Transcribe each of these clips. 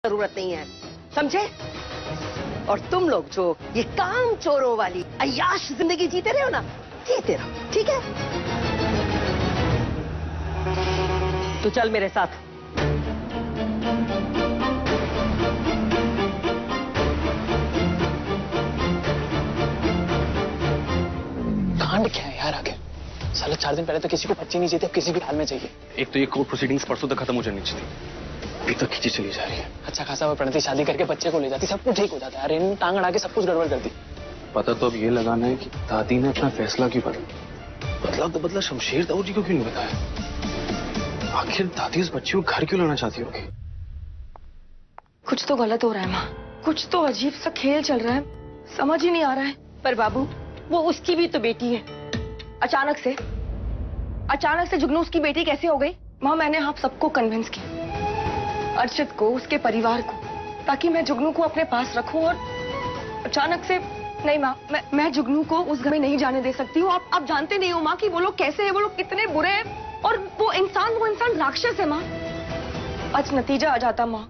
जरूरत नहीं है, समझे? और तुम लोग जो ये काम चोरों वाली अय्याश जिंदगी जीते रहे हो ना, जीते रहो, ठीक है? तो चल मेरे साथ। कांड क्या है यार आगे? साले 4 दिन पहले तो किसी को बच्चे नहीं चाहिए, अब किसी भी हाल में चाहिए। एक तो ये कोर्ट प्रोसीडिंग्स परसों तक खत्म हो जानी चाहिए, अभी तक खींची चली जा रही है। अच्छा खासा वो प्रणति शादी करके बच्चे को ले जाती, सब कुछ ठीक हो जाता है। अरे इन टांग अड़ा के सब कुछ गड़बड़ कर दी। पता तो अब ये लगाना है कि दादी ने अपना फैसला क्यों बदला तो बदला शमशेर दाऊ जी को क्यों नहीं बताया? आखिर दादी उस बच्ची को घर क्यों लाना चाहती होगी? कुछ तो गलत हो रहा है माँ, कुछ तो अजीब सा खेल चल रहा है, समझ ही नहीं आ रहा है। पर बाबू, वो उसकी भी तो बेटी है। अचानक से जुगनू उसकी बेटी कैसे हो गई? माँ मैंने आप सबको कन्विंस किया, अर्चित को, उसके परिवार को, ताकि मैं जुगनू को अपने पास रखूं। और अचानक से नहीं माँ, मैं जुगनू को उस घर में नहीं जाने दे सकती हूँ। आप जानते नहीं हो माँ कि वो लोग कैसे हैं, वो लोग कितने बुरे हैं। और वो इंसान राक्षस है माँ। आज नतीजा आ जाता माँ,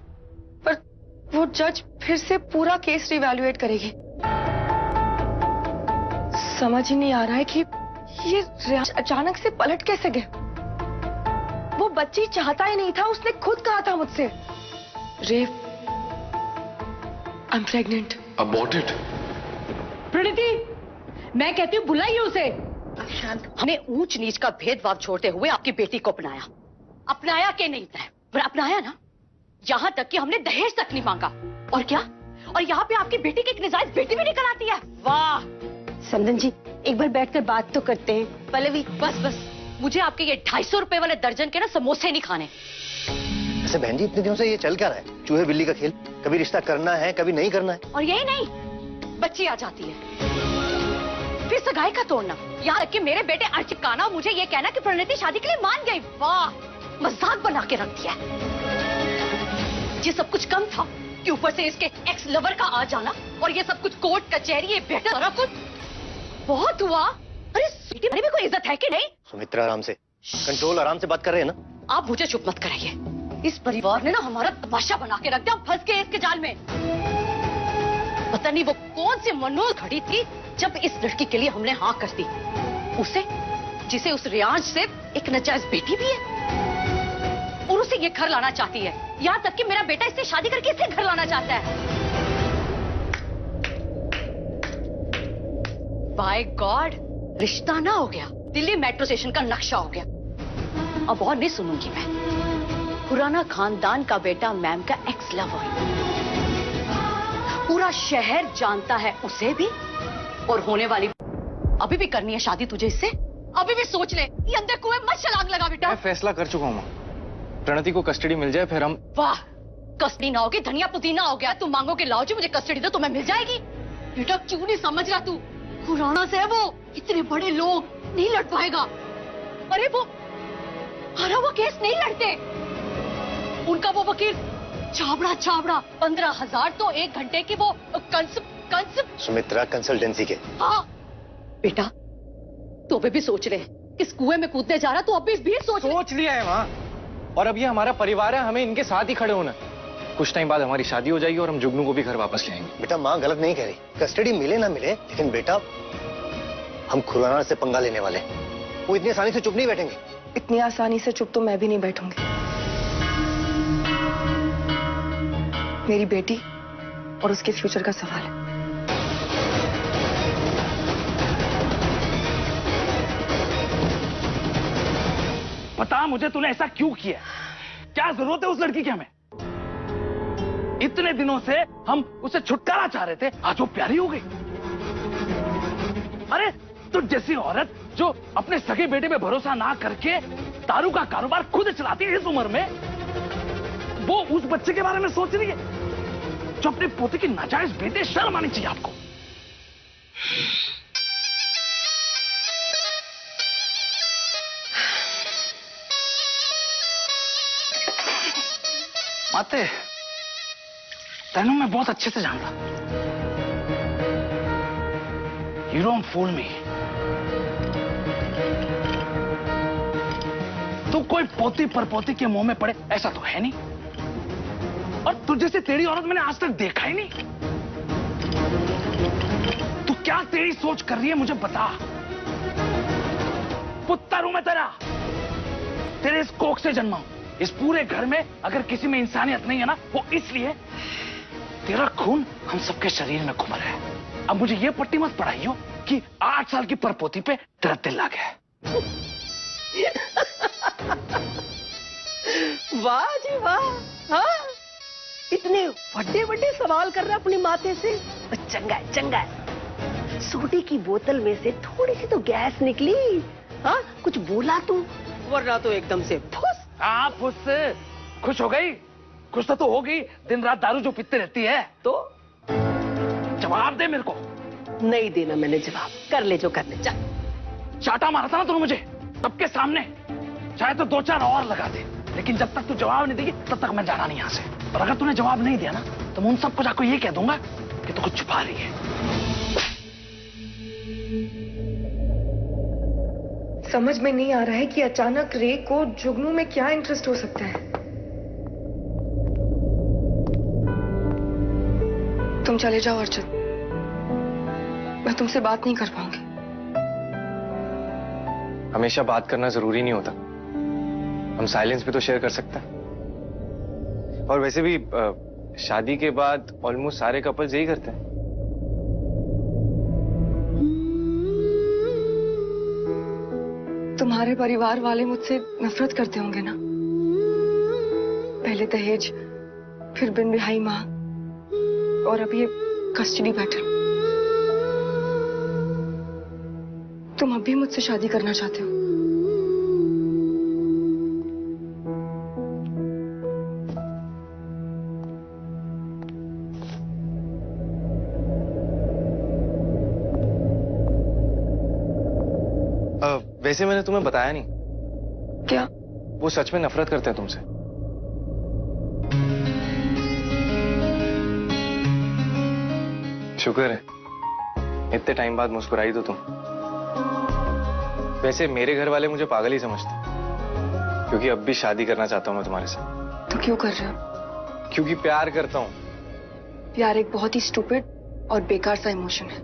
पर वो जज फिर से पूरा केस रिवैल्यूएट करेगी। समझ ही नहीं आ रहा है कि ये अचानक से पलट कैसे गए। वो बच्ची चाहता ही नहीं था, उसने खुद कहा था मुझसे, रेव, I am pregnant. Aborted. Pranati, मैं कहती हूँ बुलाइए उसे। हमने ऊंच नीच का भेदभाव छोड़ते हुए आपकी बेटी को अपनाया के नहीं तय, पर अपनाया ना, यहाँ तक कि हमने दहेज तक नहीं मांगा। और क्या? और यहाँ पे आपकी बेटी की एक निजायज बेटी भी निकल आती है। वाह समदन जी, एक बार बैठकर बात तो करते हैं। पल्लवी, बस मुझे आपके ये 250 रुपए वाले दर्जन के ना समोसे नहीं खाने। ऐसे बहन जी, इतने दिनों से ये चल क्या रहा है? चूहे बिल्ली का खेल, कभी रिश्ता करना है, कभी नहीं करना है। और यही नहीं, बच्ची आ जाती है, फिर सगाई का तोड़ना, यहाँ तक कि मेरे बेटे अर्चित का ना मुझे ये कहना कि प्रणति शादी के लिए मान गई। वाह, मजाक बना के रख दिया। ये सब कुछ कम था कि ऊपर से इसके एक्स लवर का आ जाना, और ये सब कुछ कोर्ट कचहरी, ये बेटा सारा कुछ बहुत हुआ। अरे बेटी में भी कोई इज्जत है कि नहीं? सुमित्रा, आराम से, कंट्रोल, आराम से बात कर रहे हैं ना। आप मुझे चुप मत कराइए। इस परिवार ने ना हमारा तमाशा बना के रख दिया, हम फंस गए इसके जाल में। पता नहीं वो कौन सी मनोल खड़ी थी जब इस लड़की के लिए हमने हाँ कर दी, उसे जिसे उस रियाज से एक नाजायज बेटी भी है, और उसे ये घर लाना चाहती है। यहाँ तक कि मेरा बेटा इससे शादी करके इसे घर लाना चाहता है। बाय गॉड, रिश्ता ना हो गया, दिल्ली मेट्रो स्टेशन का नक्शा हो गया। अब और नहीं सुनूंगी मैं। खुराना खानदान का बेटा मैम का एक्स लवर, पूरा शहर जानता है उसे भी, और होने वाली अभी भी करनी है शादी तुझे इससे। अभी भी सोच ले, ये अंदर कुएं मत छलांग लगा बेटा। मैं फैसला कर चुका हूँ, प्रणति को कस्टडी मिल जाए फिर हम। वाह, कस्टडी ना होगी, धनिया पुदीना हो गया। तुम मांगोगे लाओ जी मुझे कस्टडी दो, तुम्हें मिल जाएगी। बेटा क्यों नहीं समझ रहा तू? खुराना से है वो, इतने बड़े लोग नहीं लड़ पाएगा। अरे वो केस नहीं लड़ते, उनका वो वकील छाबड़ा 15,000 तो 1 घंटे की वो सुमित्रा, कंसल्टेंसी के। हाँ बेटा, तू अभी भी सोच ले, इस कुएं में कूदने जा रहा, तू अभी भी सोच लिया है माँ, और अब ये हमारा परिवार है, हमें इनके साथ ही खड़े होना। कुछ टाइम बाद हमारी शादी हो जाएगी और हम जुगनू को भी घर वापस ले आएंगे। बेटा, माँ गलत नहीं कह रही, कस्टडी मिले ना मिले, लेकिन बेटा हम खुराना से पंगा लेने वाले, वो इतनी आसानी से चुप नहीं बैठेंगे। इतनी आसानी से चुप तो मैं भी नहीं बैठूंगी। मेरी बेटी और उसके फ्यूचर का सवाल है। बता मुझे, तूने ऐसा क्यों किया? क्या जरूरत है उस लड़की की हमें? इतने दिनों से हम उसे छुटकारा चाह रहे थे, आज वो प्यारी हो गई। अरे तू जैसी औरत जो अपने सगे बेटे पे भरोसा ना करके दारू का कारोबार खुद चलाती है इस उम्र में, वो उस बच्चे के बारे में सोच रही है जो अपने पोते की नाजायज बेटे। शर्म आनी चाहिए आपको। माते, तेनू मैं बहुत अच्छे से जानता। You don't fool me. तू कोई पोती परपोती के मुंह में पड़े ऐसा तो है नहीं। और तुझे से टेढ़ी औरत मैंने आज तक देखा ही नहीं। तू क्या तेरी सोच कर रही है मुझे बता। पुत्र हूं मैं तेरा, तेरे इस कोख से जन्मा हूं। इस पूरे घर में अगर किसी में इंसानियत नहीं है ना, वो इसलिए तेरा खून हम सबके शरीर में घूम रहा है। अब मुझे ये पट्टी मत पढ़ाइयो कि 8 साल की परपोती पे तेरा दिल आ गया। वाह जी वाह। हाँ, इतने बड़े बड़े सवाल कर रहा अपनी माथे से। चंगा है, चंगा है। सोडे की बोतल में से थोड़ी सी तो गैस निकली। हाँ, कुछ बोला तू, वरना तो एकदम से फुस। हाँ, फुस से खुश हो गई? खुश तो होगी, दिन रात दारू जो पीते रहती है। तो जवाब दे मेरे को। नहीं देना मैंने जवाब, कर ले जो करने। चल। चाटा मारा था ना तूने मुझे सबके सामने, चाहे तो 2-4 और लगा दे, लेकिन जब तक तू जवाब नहीं देगी तब तक मैं जाना नहीं यहाँ से। और अगर तूने जवाब नहीं दिया ना, तो मैं उन सबको जाकर ये कह दूंगा कि तू कुछ छुपा रही है। समझ में नहीं आ रहा है कि अचानक रे को जुगनू में क्या इंटरेस्ट हो सकता है। तुम चले जाओ अर्चित, मैं तुमसे बात नहीं कर पाऊंगी। हमेशा बात करना जरूरी नहीं होता, हम साइलेंस भी तो शेयर कर सकते हैं। और वैसे भी शादी के बाद ऑलमोस्ट सारे कपल्स यही करते हैं। तुम्हारे परिवार वाले मुझसे नफरत करते होंगे ना। पहले दहेज, फिर बिन बिहाई मां, और अब ये कस्टडी बैटल। तुम अब भी मुझसे शादी करना चाहते हो? वैसे मैंने तुम्हें बताया नहीं। क्या? वो सच में नफरत करते हैं तुमसे। शुक्र है इतने टाइम बाद मुस्कुराई तो तुम। वैसे मेरे घर वाले मुझे पागल ही समझते, क्योंकि अब भी शादी करना चाहता हूं मैं तुम्हारे साथ। तो क्यों कर रहे हो? क्योंकि प्यार करता हूं। प्यार एक बहुत ही स्टूपिड और बेकार सा इमोशन है।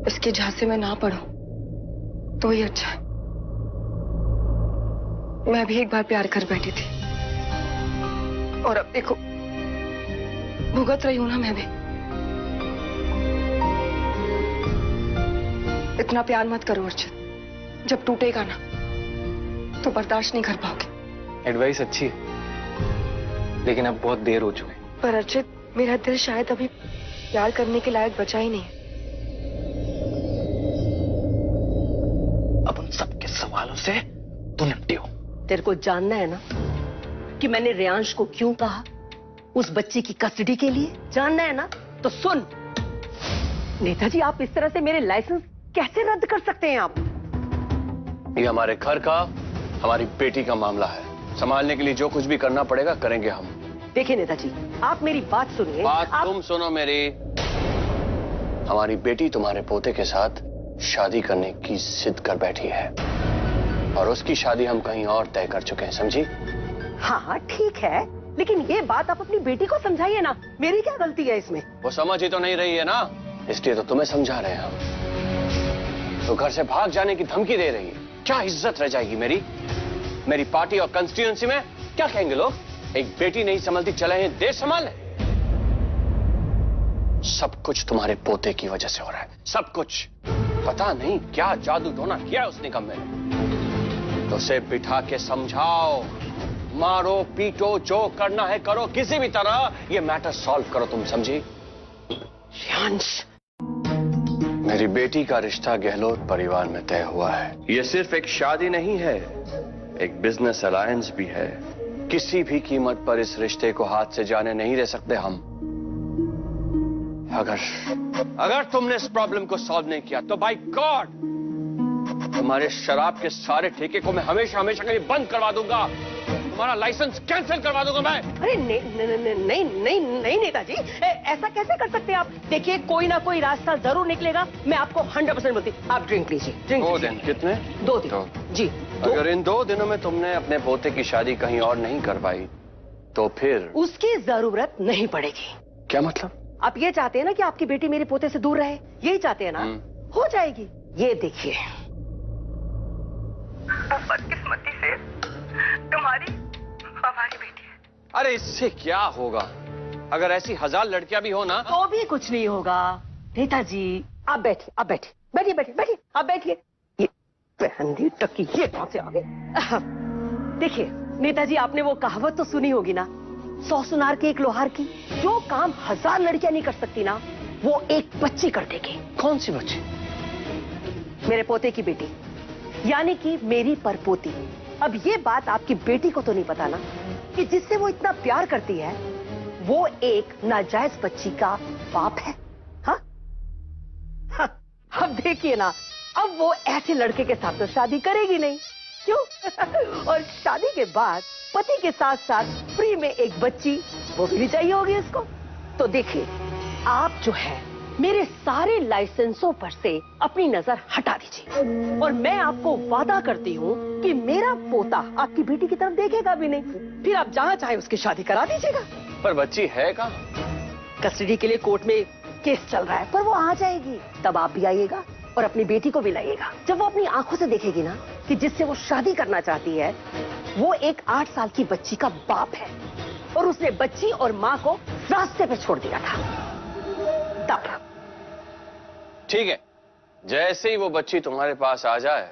इसके झांसे में ना पड़ो तो ही अच्छा है। मैं भी एक बार प्यार कर बैठी थी, और अब देखो भुगत रही हूं ना मैं भी। इतना प्यार मत करो अर्चित, जब टूटेगा ना तो बर्दाश्त नहीं कर पाओगे। एडवाइस अच्छी है, लेकिन अब बहुत देर हो चुकी है। पर अर्चित, मेरा दिल शायद अभी प्यार करने के लायक बचा ही नहीं है। अब उन सबके सवालों से तू निपटी हो। तेरे को जानना है ना कि मैंने रेयांश को क्यों कहा उस बच्ची की कस्टडी के लिए? जानना है ना? तो सुन नेताजी, आप इस तरह से मेरे लाइसेंस कैसे रद्द कर सकते हैं आप? ये हमारे घर का, हमारी बेटी का मामला है। संभालने के लिए जो कुछ भी करना पड़ेगा करेंगे हम। देखिए नेताजी, आप मेरी बात सुनिए। बात तुम सुनो मेरी। हमारी बेटी तुम्हारे पोते के साथ शादी करने की जिद कर बैठी है, और उसकी शादी हम कहीं और तय कर चुके हैं, समझी? हाँ ठीक है, लेकिन ये बात आप अपनी बेटी को समझाइए ना। मेरी क्या गलती है इसमें? वो समझ ही तो नहीं रही है ना, इसलिए तो तुम्हें समझा रहे हैं हम। तो घर से भाग जाने की धमकी दे रही है। क्या इज्जत रह जाएगी मेरी? मेरी पार्टी और कंस्टिट्यूएंसी में क्या कहेंगे लोग? एक बेटी नहीं संभलती, चले हैं देश संभालने। सब कुछ तुम्हारे पोते की वजह से हो रहा है, सब कुछ। पता नहीं क्या जादू टोना किया उसने कम में। तो उसे बिठा के समझाओ, मारो पीटो, जो करना है करो, किसी भी तरह ये मैटर सॉल्व करो, तुम समझी? रेयांश, मेरी बेटी का रिश्ता गहलोत परिवार में तय हुआ है। ये सिर्फ एक शादी नहीं है, एक बिजनेस अलायंस भी है। किसी भी कीमत पर इस रिश्ते को हाथ से जाने नहीं दे सकते हम। अगर तुमने इस प्रॉब्लम को सॉल्व नहीं किया तो बाय गॉड तुम्हारे शराब के सारे ठेके को मैं हमेशा हमेशा के लिए बंद करवा दूंगा। तुम्हारा लाइसेंस कैंसिल करवा दूंगा मैं। अरे नहीं नेताजी, ऐसा कैसे कर सकते हैं आप? देखिए, कोई ना कोई रास्ता जरूर निकलेगा। मैं आपको 100% बोलती। आप ड्रिंक लीजिए, ड्रिंक। 2 दिन? कितने? 2 दिन। जी। अगर इन 2 दिनों में तुमने अपने पोते की शादी कहीं और नहीं करवाई तो फिर उसकी जरूरत नहीं पड़ेगी। क्या मतलब? आप ये चाहते हैं ना कि आपकी बेटी मेरे पोते से दूर रहे, यही चाहते हैं ना? हो जाएगी। ये देखिए, बदकिस्मती से तुम्हारी हमारी बेटी है। अरे इससे क्या होगा? अगर ऐसी 1000 लड़कियां भी हो ना तो भी कुछ नहीं होगा। नेताजी आप बैठिए, आप बैठिए, बैठिए बैठिए बैठिए, आप बैठिए। ये पहंदी टक्की ये कहां से आ गए? देखिए नेताजी, आपने वो कहावत तो सुनी होगी ना, 100 सुनार के एक लोहार की। जो काम 1000 लड़कियां नहीं कर सकती ना, वो एक बच्ची कर देगी। कौन सी बच्ची? मेरे पोते की बेटी, यानी कि मेरी परपोती। अब ये बात आपकी बेटी को तो नहीं पता ना कि जिससे वो इतना प्यार करती है वो एक नाजायज बच्ची का बाप है। हाँ? अब देखिए ना, अब वो ऐसे लड़के के साथ तो शादी करेगी नहीं, क्यों? और शादी के बाद पति के साथ साथ फ्री में एक बच्ची वो भी चाहिए होगी इसको। तो देखिए, आप जो है मेरे सारे लाइसेंसों पर से अपनी नजर हटा दीजिए, और मैं आपको वादा करती हूँ कि मेरा पोता आपकी बेटी की तरफ देखेगा भी नहीं। फिर आप जहाँ चाहे उसकी शादी करा दीजिएगा। पर बच्ची है कहाँ? कस्टडी के लिए कोर्ट में केस चल रहा है, पर वो आ जाएगी। तब आप भी आइएगा और अपनी बेटी को भी लाइएगा। जब वो अपनी आंखों से देखेगी ना कि जिससे वो शादी करना चाहती है वो एक 8 साल की बच्ची का बाप है, और उसने बच्ची और माँ को रास्ते पे छोड़ दिया था, तब। ठीक है, जैसे ही वो बच्ची तुम्हारे पास आ जाए,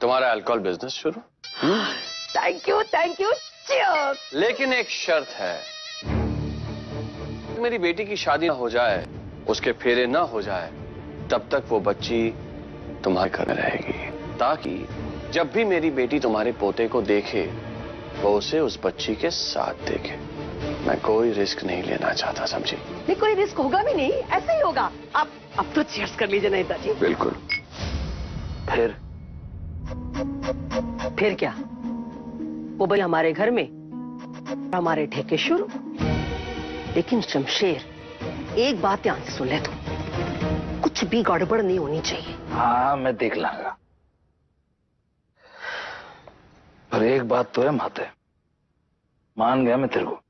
तुम्हारा अल्कोहल बिजनेस शुरू। Thank you, thank you. Cheers. लेकिन एक शर्त है, मेरी बेटी की शादी ना हो जाए, उसके फेरे ना हो जाए, तब तक वो बच्ची तुम्हारे घर में रहेगी, ताकि जब भी मेरी बेटी तुम्हारे पोते को देखे वो उसे उस बच्ची के साथ देखे। मैं कोई रिस्क नहीं लेना चाहता, समझी? नहीं, कोई रिस्क होगा भी नहीं, ऐसे ही होगा। आप अब तो चीयर्स कर लीजिए नेताजी। बिल्कुल। फिर क्या, वो भाई हमारे घर में, हमारे ठेके शुरू। लेकिन शमशेर, एक बात ध्यान से सुन ले तू, कुछ भी गड़बड़ नहीं होनी चाहिए। हाँ, मैं देख लाऊंगा। पर एक बात तो है माते, मान गया मैं तेरे को,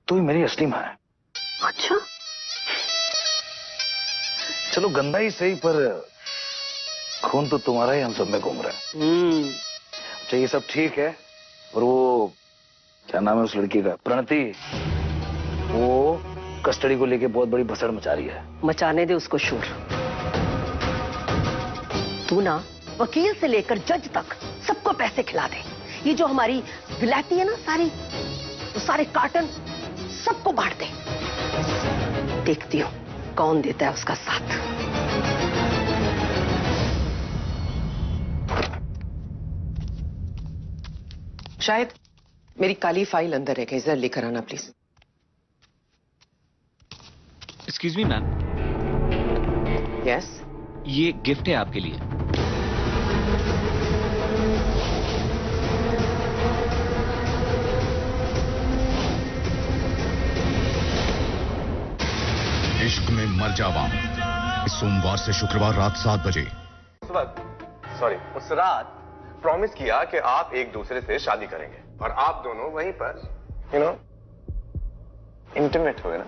तू ही मेरी असली मां है। अच्छा? चलो गंदा ही सही, पर खून तो तुम्हारा ही हम सब में घूम रहा है। अच्छा ये सब ठीक है, और वो क्या नाम है उस लड़की का, प्रणति, वो कस्टडी को लेके बहुत बड़ी भसड़ मचा रही है। मचाने दे उसको शोर। तू ना वकील से लेकर जज तक सबको पैसे खिला दे। ये जो हमारी विलायती है ना सारी, वो सारे कार्टन सबको बांट दे। देखती हूँ कौन देता है उसका साथ। शायद मेरी काली फाइल अंदर है, इधर लेकर आना please. Excuse me ma'am, yes. ये गिफ्ट है आपके लिए। इश्क में मर जावा, इस सोमवार से शुक्रवार रात 7 बजे। उस रात प्रॉमिस किया कि आप एक दूसरे से शादी करेंगे, और आप दोनों वहीं पर इंटीमेट हुए ना।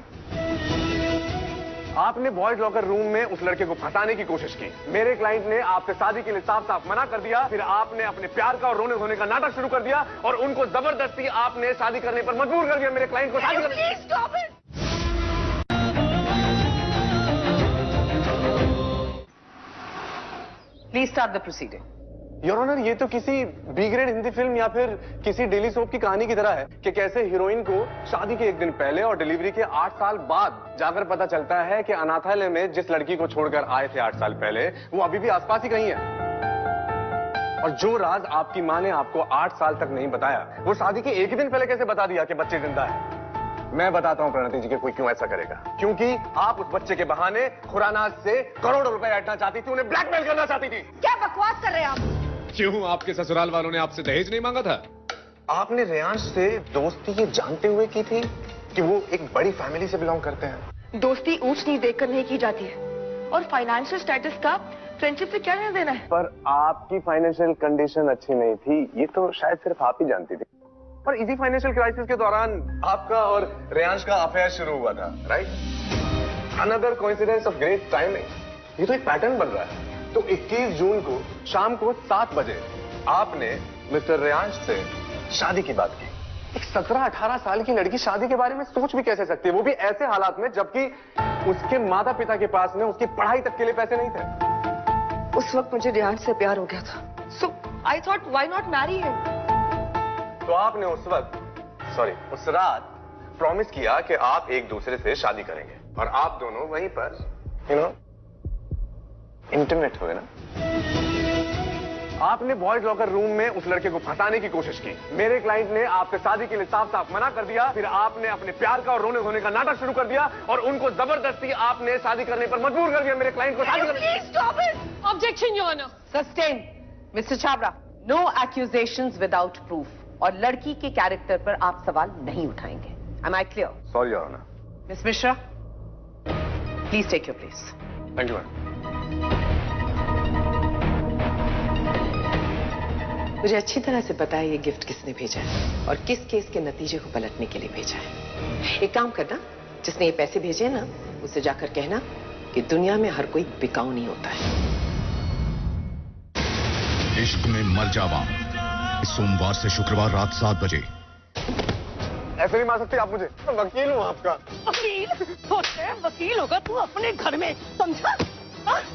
आपने बॉयज लॉकर रूम में उस लड़के को फंसाने की कोशिश की। मेरे क्लाइंट ने आपसे शादी के लिए साफ साफ मना कर दिया। फिर आपने अपने प्यार का और रोने धोने का नाटक शुरू कर दिया, और उनको जबरदस्ती आपने शादी करने पर मजबूर कर दिया। मेरे क्लाइंट को शादी करने। Please start the proceeding. Your honour, ये तो किसी बी ग्रेड हिंदी फिल्म या फिर किसी डेली सोप की कहानी की तरह है कि कैसे हीरोइन को शादी के 1 दिन पहले और डिलीवरी के 8 साल बाद जाकर पता चलता है कि अनाथालय में जिस लड़की को छोड़कर आए थे 8 साल पहले, वो अभी भी आसपास ही कहीं है। और जो राज आपकी मां ने आपको 8 साल तक नहीं बताया, वो शादी के 1 ही दिन पहले कैसे बता दिया कि बच्चे जिंदा है। मैं बताता हूं प्रणति जी कि कोई क्यों ऐसा करेगा। क्योंकि आप उस बच्चे के बहाने खुराना से करोड़ों रुपए ऐंठना चाहती थी, उन्हें ब्लैकमेल करना चाहती थी। क्या बकवास कर रहे हैं आप? क्यों, आपके ससुराल वालों ने आपसे दहेज नहीं मांगा था? आपने रेयांश से दोस्ती ये जानते हुए की थी कि वो एक बड़ी फैमिली से बिलोंग करते हैं। दोस्ती ऊंच नीच देखकर नहीं की जाती है, और फाइनेंशियल स्टेटस का फ्रेंडशिप से क्या लेना देना है? पर आपकी फाइनेंशियल कंडीशन अच्छी नहीं थी, ये तो शायद सिर्फ आप ही जानती थी। और इसी फाइनेंशियल क्राइसिस के दौरान आपका और रेयांश का अफेयर शुरू हुआ था, right? Another coincidence of great timing. ये तो एक पैटर्न बन रहा है। तो 21 जून को शाम को 7 बजे आपने मिस्टर रेयांश से शादी की बात की। एक 17-18 साल की लड़की शादी के बारे में सोच भी कैसे सकती है, वो भी ऐसे हालात में जबकि उसके माता पिता के पास में उसकी पढ़ाई तक के लिए पैसे नहीं थे। उस वक्त मुझे रेयांश से प्यार हो गया था, so I thought why not marry him. तो आपने उस रात प्रॉमिस किया कि आप एक दूसरे से शादी करेंगे और आप दोनों वहीं पर इंटीमेट हुए ना। आपने बॉयज लॉकर रूम में उस लड़के को फंसाने की कोशिश की। मेरे क्लाइंट ने आपसे शादी के लिए साफ साफ मना कर दिया। फिर आपने अपने प्यार का और रोने धोने का नाटक शुरू कर दिया और उनको जबरदस्ती आपने शादी करने पर मजबूर कर दिया। मेरे क्लाइंट को शादी करने। Objection your honour. Sustain. Mister Chhabra, no accusations without proof और लड़की के कैरेक्टर पर आप सवाल नहीं उठाएंगे। Am I clear? Sorry your honour. Miss Mishra, please take your place. Thank you ma'am. मुझे अच्छी तरह से पता है ये गिफ्ट किसने भेजा है और किस केस के नतीजे को पलटने के लिए भेजा है। एक काम करना, जिसने ये पैसे भेजे ना, उससे जाकर कहना कि दुनिया में हर कोई बिकाऊ नहीं होता है। इश्क में मर जावा, इस सोमवार से शुक्रवार रात 7 बजे। ऐसे नहीं मार सकते आप मुझे, वकील हूँ आपका। वकील होगा तू अपने घर में, समझा?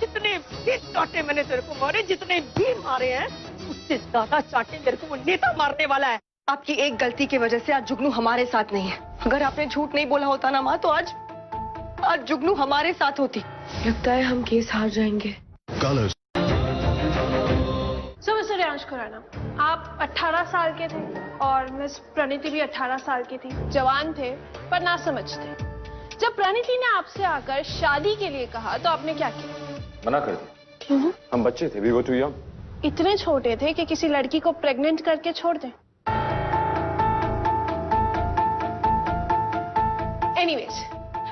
जितने भी चाटे मैंने तेरे को मारे, जितने भी मारे हैं, उससे ज्यादा चाटे मेरे को वो नेता मारने वाला है। आपकी एक गलती की वजह से आज जुगनू हमारे साथ नहीं है। अगर आपने झूठ नहीं बोला होता ना माँ, तो आज जुगनू हमारे साथ होती। लगता है हम केस हार जाएंगे। कलर्स। सो मिस्टर रेयांश खुराना, आप 18 साल के थे और मिस प्रणीति भी 18 साल की थी। जवान थे पर ना समझ थे। जब प्रणीति ने आपसे आकर शादी के लिए कहा तो आपने क्या किया? मना कर दिया। हम बच्चे थे, वी वर टू यंग। इतने छोटे थे कि किसी लड़की को प्रेग्नेंट करके छोड़ दें। एनीवेज,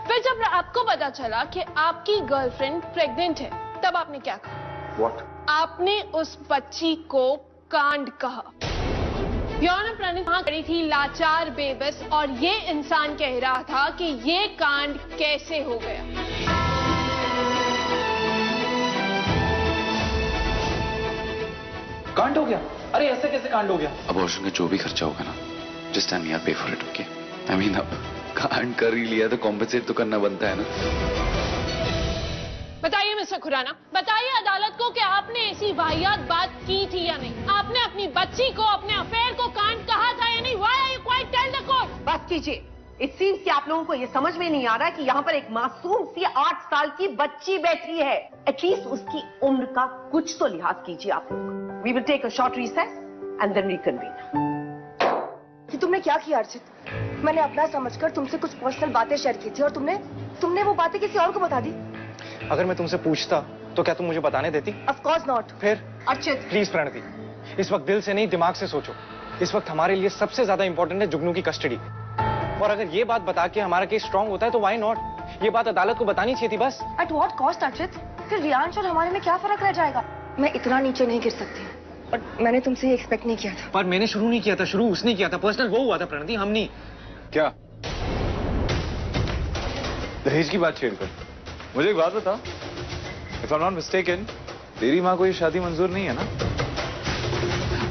फिर जब आपको पता चला कि आपकी गर्लफ्रेंड प्रेग्नेंट है, तब आपने क्या कहा? What? आपने उस बच्ची को कांड कहा। यौन प्रणीति वहां खड़ी थी, लाचार, बेबस, और ये इंसान कह रहा था कि ये कांड कैसे हो गया। कांड हो गया? अरे ऐसे कैसे कांड हो गया? अबॉर्शन का जो भी खर्चा होगा ना, जिस टाइम यार पे for it, okay? I mean अब कांड कर ही लिया तो कॉम्पेंसेट तो करना बनता है ना। बताइए मिस्टर खुराना, बताइए अदालत को कि आपने ऐसी वाहियात बात की थी या नहीं? आपने अपनी बच्ची को, अपने अफेयर को कांड कहा था या नहीं? Why are you quite tell the court? बस कीजिए। इट सीम्स कि आप लोगों को ये समझ में नहीं आ रहा कि यहाँ पर एक मासूम सी 8 साल की बच्ची बैठी है। एटलीस्ट उसकी उम्र का कुछ तो लिहाज कीजिए आप लोग। We will take a short recess and then reconvene. कि तुमने क्या किया अर्चित? मैंने अपना समझकर तुमसे कुछ पर्सनल बातें शेयर की थी और तुमने वो बातें किसी और को बता दी। अगर मैं तुमसे पूछता तो क्या तुम मुझे बताने देती? Of course not. फिर? अर्चित, प्लीज प्रणति, इस वक्त दिल से नहीं दिमाग से सोचो। इस वक्त हमारे लिए सबसे ज्यादा इंपॉर्टेंट है जुगनू की कस्टडी। और अगर ये बात बता के हमारा केस स्ट्रांग होता है तो व्हाई नॉट? ये बात अदालत को बतानी चाहिए थी बस। At what cost Archit? फिर रियांश और हमारे में क्या फर्क रह जाएगा? मैं इतना नीचे नहीं गिर सकती और मैंने तुमसे ये एक्सपेक्ट नहीं किया था। पर मैंने शुरू नहीं किया था, शुरू उसने किया था। पर्सनल वो हुआ था प्रणति, हम नहीं। क्या दहेज की बात छेड़ कर? मुझे एक बात बता, if I am not mistaken, तेरी माँ को ये शादी मंजूर नहीं है ना?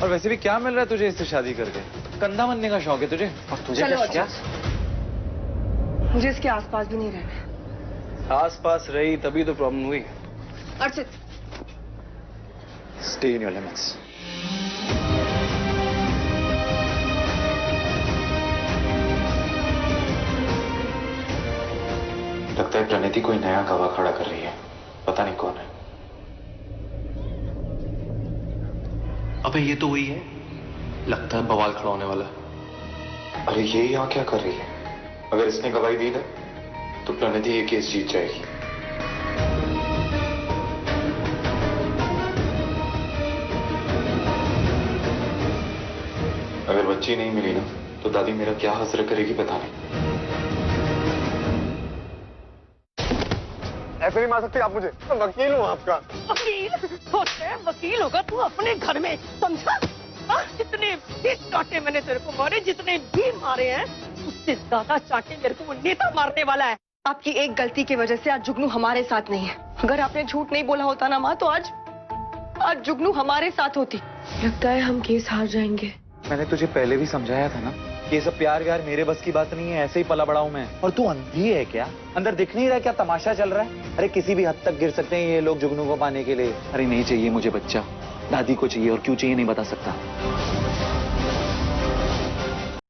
और वैसे भी क्या मिल रहा है तुझे इससे शादी करके? कंधा बनने का शौक है तुझे? और तुझे क्या? मुझे इसके आसपास भी नहीं रहना। आसपास रही तभी तो प्रॉब्लम हुई। Archit, stay in your limits. लगता है प्रणीति कोई नया गवाह खड़ा कर रही है, पता नहीं कौन है। अबे ये तो वही है, लगता है बवाल खड़ा होने वाला। अरे ये यहाँ क्या कर रही है? अगर इसने गवाही दी ना तो प्रणीति ये केस जीत जाएगी। अगर बच्ची नहीं मिली ना तो दादी मेरा क्या हसर करेगी पता नहीं। ऐसे नहीं मार सकते आप मुझे, वकील हूँ आपका। वकील होगा तू अपने घर में, समझा? जितने भी चांटे मैंने तेरे को मारे, जितने भी मारे हैं, उससे ज्यादा चांटे मेरे को वो नेता मारने वाला है। आपकी एक गलती की वजह से आज जुगनू हमारे साथ नहीं है। अगर आपने झूठ नहीं बोला होता ना माँ, तो आज जुगनू हमारे साथ होती। लगता है हम केस हार जाएंगे। मैंने तुझे पहले भी समझाया था ना, ये सब प्यार व्यार मेरे बस की बात नहीं है, ऐसे ही पला बड़ा हूं मैं। और तू अंधी है क्या? अंदर दिख नहीं रहा क्या तमाशा चल रहा है? अरे किसी भी हद तक गिर सकते हैं ये लोग जुगनू को पाने के लिए। अरे नहीं चाहिए मुझे बच्चा, दादी को चाहिए, और क्यों चाहिए नहीं बता सकता।